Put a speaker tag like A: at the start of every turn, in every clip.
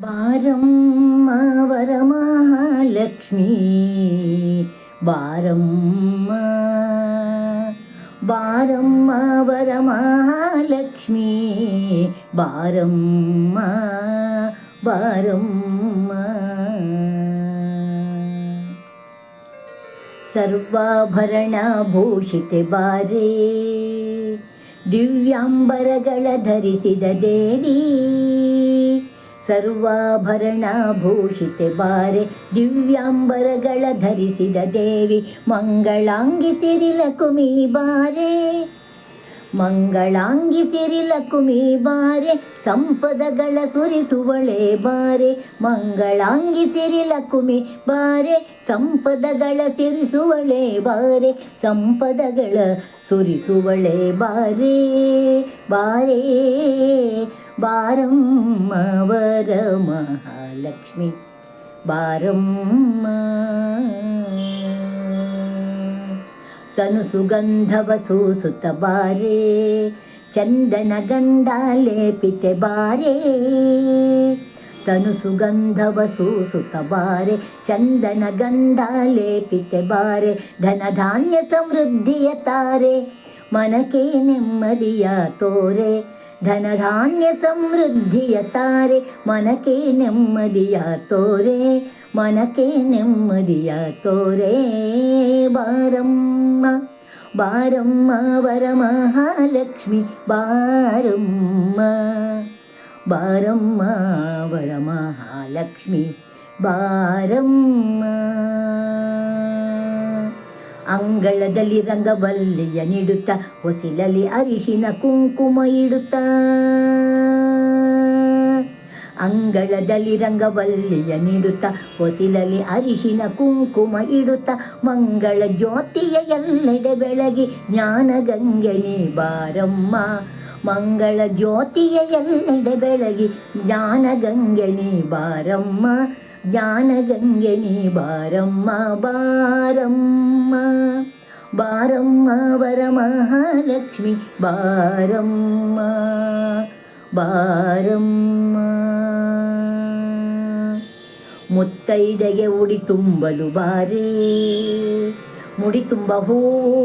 A: ಬಾರಮ್ಮ ವರಮಹಾಲಕ್ಷ್ಮೀ ಬಾರಮ್ಮ ಬಾರಮ್ಮ ವರಮಹಾಲಕ್ಷ್ಮೀ ಬಾರಮ್ಮ ಬಾರಮ್ಮ ಸರ್ವಾಭರಣ ಭೂಷಿತೆ ಬಾರೇ ದಿವ್ಯಾಂಬರಗಳ ಧರಿಸಿದ ದೇವಿ ಸರ್ವಾಭರಣ ಭೂಷಿತೆ ಬಾರೆ ದಿವ್ಯಾಂಬರಗಳ ಧರಿಸಿದ ದೇವಿ ಮಂಗಳಾಂಗಿ ಸಿರಿಲಕುಮಿ ಬಾರೆ ಮಂಗಳಾಂಗಿ ಸಿರಿಲಕುಮಿ ಬಾರೆ ಸಂಪದಗಳ ಸುರಿಸುವಳೆ ಬಾರೆ ಮಂಗಳಾಂಗಿ ಸಿರಿಲಕುಮಿ ಬಾರೆ ಸಂಪದಗಳ ಸಿರಿಸುವಳೆ ಬಾರೆ ಸಂಪದಗಳ ಸುರಿಸುವಳೆ ಬಾರೆ ಬಾರೆ ಬಾರಮ್ಮ ವರಮಹಾಲಕ್ಷ್ಮಿ ಬಾರಮ್ಮ ತನು ಸುಗಂಧವ ಸೂಸುತ್ತ ಬಾರೆ ಚಂದನ ಗಂಧ ಲೇಪಿತೆ ಬಾರೆ ತನು ಸುಗಂಧವ ಸೂಸುತ್ತ ಬಾರೆ ಚಂದನ ಗಂಧ ಲೇಪಿತೆ ಬಾರೆ ಧನಧಾನ್ಯ ಸಮೃದ್ಧಿಯ ತಾರೆ ಮನಕ್ಕೆ ನೆಮ್ಮದಿಯ ತೋರೆ ಧನಧಾನ್ಯ ಸಮೃದ್ಧಿಯ ತಾರೆ ಮನಕ್ಕೆ ನೆಮ್ಮದಿಯ ತೋರೆ ಮನಕ್ಕೆ ನೆಮ್ಮದಿಯ ತೋರೆ ಬಾರಮ್ಮ ಬಾರಮ್ಮ ವರಮಹಾಲಕ್ಷ್ಮಿ ಬಾರಮ್ಮ ಬಾರಮ್ಮ ವರಮಹಾಲಕ್ಷ್ಮಿ ಬಾರಮ್ಮ ಅಂಗಳದಲ್ಲಿ ರಂಗವಲ್ಲಿಯ ನೀಡುತ್ತ ಹೊಸಿಲಲ್ಲಿ ಅರಿಶಿನ ಕುಂಕುಮ ಇಡುತ್ತಾ ಅಂಗಳದಲ್ಲಿ ರಂಗವಲ್ಲಿಯ ನೀಡುತ್ತಾ ಹೊಸಿಲಲ್ಲಿ ಅರಿಶಿನ ಕುಂಕುಮ ಇಡುತ್ತಾ ಮಂಗಳ ಜ್ಯೋತಿಯ ಎಲ್ಲೆಡೆ ಬೆಳಗಿ ಜ್ಞಾನಗಂಗೆ ನೀ ಬಾರಮ್ಮ ಮಂಗಳ ಜ್ಯೋತಿಯ ಎಲ್ಲೆಡೆ ಬೆಳಗಿ ಜ್ಞಾನಗಂಗೆ ನೀ ಬಾರಮ್ಮ ಜ್ಞಾನಗಂಗೆ ನೀ ಬಾರಮ್ಮ ಬಾರಮ್ಮ ಬಾರಮ್ಮ ವರಮಹಾಲಕ್ಷ್ಮಿ ಬಾರಮ್ಮ ಬಾರಮ್ಮ ಮುತ್ತೈದೆಗೆ ಉಡಿ ತುಂಬಲು ಬಾರೇ ಮುಡಿ ತುಂಬ ಹೂ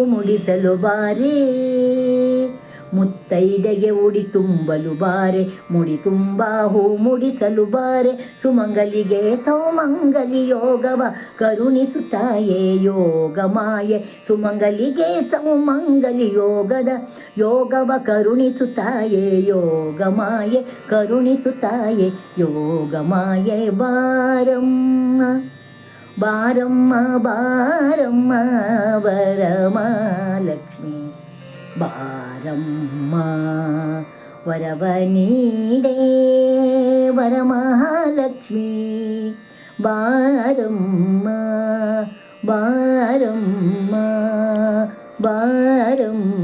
A: ಮುಡಿಸಲು ಬಾರೇ ಮುತ್ತೈದೆಗೆ ಉಡಿ ತುಂಬಲು ಬಾರೆ ಮುಡಿ ತುಂಬ ಹೂ ಮುಡಿಸಲು ಬಾರೆ ಸುಮಂಗಲಿಗೆ ಸೌಮಂಗಲಿ ಯೋಗವ ಕರುಣಿಸುತ್ತಾಯೇ ಯೋಗ ಮಾಯೆ ಸುಮಂಗಲಿಗೆ ಸೌಮಂಗಲಿ ಯೋಗವ ಕರುಣಿಸುತ್ತಾಯೇ ಯೋಗ ಮಾಯೆ ಕರುಣಿಸುತ್ತಾಯೇ ಯೋಗ ಮಾಯೆ ಬಾರಮ್ಮ ಬಾರಮ್ಮ ಬಾರಮ್ಮ ವರಮಹಾಲಕ್ಷ್ಮಿ ಬಾರಮ್ಮ ವರವ ನೀಡೇ ವರಮಹಾಲಕ್ಷ್ಮಿ ಬಾರಮ್ಮ ಬಾರಮ್ಮ ಬಾರಮ್ಮ